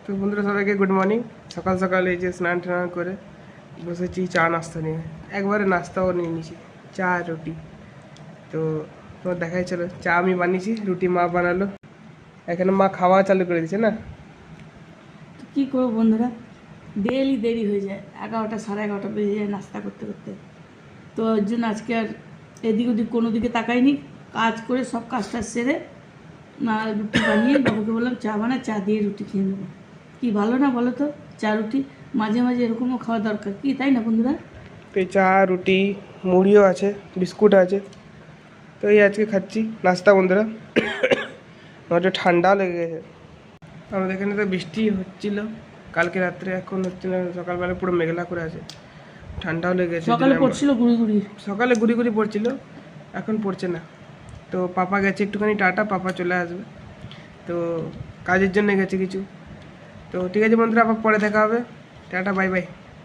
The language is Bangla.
তো বন্ধুরা সবাইকে গুড মর্নিং। সকাল সকাল এই যে স্নান টান করে বসেছি চা নাস্তা নিয়ে, একবারে নাস্তাও নিয়ে নিয়েছি, চা আর রুটি। তো তোমার দেখাই চলো, চা আমি বানিয়েছি, রুটি মা বানালো। এখানে মা খাওয়া চালু করে দিচ্ছে না। কী করবো বন্ধুরা, ডেলি দেরি হয়ে যায়, 11টা সাড়ে 11টা বেজে যায় নাস্তা করতে করতে। তো ওর জন্য আজকে আর এদিক ওদিক কোনো দিকে তাকাইনি, কাজ করে সব কাজটা সেরে না রুটি বানিয়ে বাবুকে বললাম চা বানা, চা দিয়ে রুটি খেয়ে নেবো। কি ভালো না বলো তো, চা রুটি মাঝে মাঝে এরকমও খাওয়া দরকার, কি তাই না বন্ধুরা? তো এই চা রুটি মুড়িও আছে, বিস্কুট আছে, তো এই আজকে খাচ্ছি নাস্তা বন্ধুরা। আমার একটু ঠান্ডাও লেগে গেছে। আমাদের এখানে তো বৃষ্টি হচ্ছিল কালকে রাত্রে, এখন হচ্ছে না, সকালবেলা পুরো মেঘলা করে আছে, ঠান্ডাও লেগে গেছে। সকালে পড়ছিল গুড়ি গুড়ি, সকালে গুড়ি গুড়ি পড়ছিল, এখন পড়ছে না। তো পাপা গেছে একটুখানি টাটা, পাপা চলে আসবে, তো কাজের জন্য গেছে কিছু। তো ঠিক আছে বন্ধুরা, আবার পরে দেখা হবে, টাটা বাই বাই।